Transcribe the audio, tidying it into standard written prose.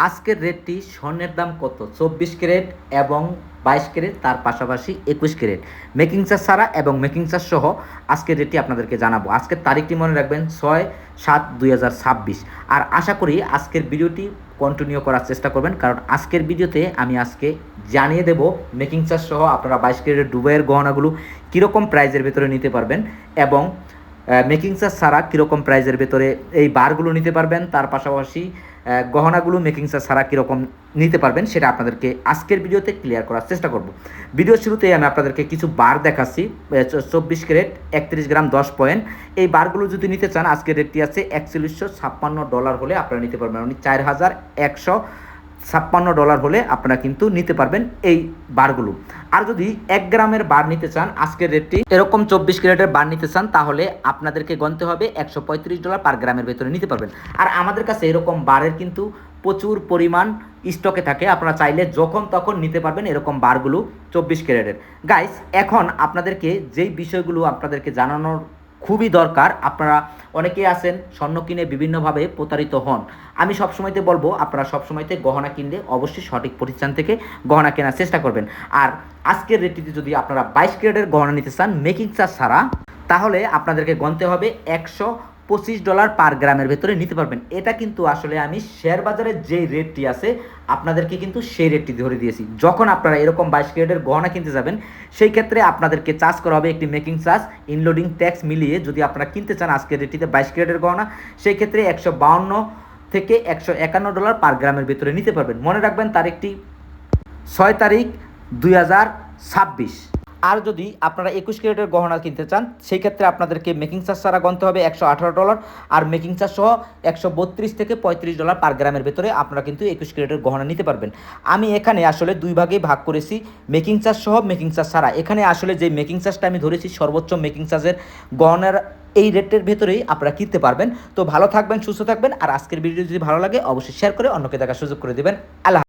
আজকের রেটটি স্বর্ণের দাম কত? 24 ক্যারেট এবং 22 ক্যারেট, তার পাশাপাশি 21 ক্যারেট মেকিং চার্জ ছাড়া এবং মেকিং চার্জ সহ আজকের রেটটি আপনাদেরকে জানাবো। আজকের তারিখটি মনে রাখবেন 6/7/2026। আর আশা করি আজকের ভিডিওটি কন্টিনিউ করার চেষ্টা করবেন, কারণ আজকের ভিডিওতে আমি আজকে জানিয়ে দেব মেকিং চার্জ সহ আপনারা 22 ক্যারেটের দুবাইয়ের গহনাগুলো কীরকম প্রাইজের ভেতরে নিতে পারবেন এবং মেকিং চার্জ ছাড়া কীরকম প্রাইজের ভেতরে এই বারগুলো নিতে পারবেন, তার পাশাপাশি গহনাগুলো মেকিং চার্জ ছাড়া কীরকম নিতে পারবেন সেটা আপনাদেরকে আজকের ভিডিওতে ক্লিয়ার করার চেষ্টা করব। ভিডিও শুরুতেই আমি আপনাদেরকে কিছু বার দেখাচ্ছি। 24 ক্যারেট 31 গ্রাম 10 পয়েন্ট এই বারগুলো যদি নিতে চান আজকের রেটটি আছে $4156 হলে আপনারা নিতে পারবেন, মানে $4156 হলে আপনারা কিন্তু নিতে পারবেন এই বারগুলো। আর যদি 1 গ্রামের বার নিতে চান আজকের রেটটি এরকম 24 ক্যারেটের বার নিতে চান তাহলে আপনাদেরকে গণতে হবে $135 পার গ্রামের ভেতরে নিতে পারবেন। আর আমাদের কাছে এরকম বারের কিন্তু প্রচুর পরিমাণ স্টকে থাকে, আপনারা চাইলে যখন তখন নিতে পারবেন এরকম বারগুলো 24 ক্যারেটের। গাইস, এখন আপনাদেরকে যেই বিষয়গুলো আপনাদেরকে জানানোর খুবই দরকার, আপনারা অনেকেই আছেন স্বর্ণ কিনে বিভিন্নভাবে প্রতারিত হন। আমি সবসময়তে বলবো আপনারা সবসময়তে গহনা কিনলে অবশ্যই সঠিক প্রতিষ্ঠান থেকে গহনা কেনার চেষ্টা করবেন। আর আজকের রেটটিতে যদি আপনারা 22 ক্যারেটের গহনা নিতে চান মেকিং চার্জ ছাড়া, তাহলে আপনাদেরকে গণতে হবে $125 পার গ্রামের ভেতরে নিতে পারবেন। এটা কিন্তু আসলে আমি শেয়ার বাজারের যেই রেটটি আছে আপনাদেরকে কিন্তু সেই রেটটি ধরে দিয়েছি। যখন আপনারা এরকম 22 ক্যারেটের গহনা কিনতে যাবেন সেই ক্ষেত্রে আপনাদেরকে চার্জ করা হবে একটি মেকিং চার্জ, ইনলোডিং ট্যাক্স মিলিয়ে যদি আপনারা কিনতে চান আজকের রেটটিতে 22 ক্যারেটের গহনা, সেই ক্ষেত্রে $152 থেকে $151 পার গ্রামের ভেতরে নিতে পারবেন। মনে রাখবেন তারিখটি 6/3/2026। আর যদি আপনারা 21 ক্যারেটের গহনা কিনতে চান সেই ক্ষেত্রে আপনাদেরকে মেকিং চার্জ ছাড়া গণতে হবে $118, আর মেকিং চার্জ সহ $132 থেকে $35 পার গ্রামের ভেতরে আপনারা কিন্তু 21 ক্যারেটের গহনা নিতে পারবেন। আমি এখানে আসলে দুই ভাগেই ভাগ করেছি, মেকিং চার্জ সহ মেকিং চার্জ ছাড়া। এখানে আসলে যে মেকিং চার্জটা আমি ধরেছি সর্বোচ্চ মেকিং চার্জের গহনার এই রেটের ভেতরেই আপনারা কিনতে পারবেন। তো ভালো থাকবেন, সুস্থ থাকবেন। আর আজকের ভিডিও যদি ভালো লাগে অবশ্যই শেয়ার করে অন্যকে দেখার সুযোগ করে দেবেন। আল্লাহ।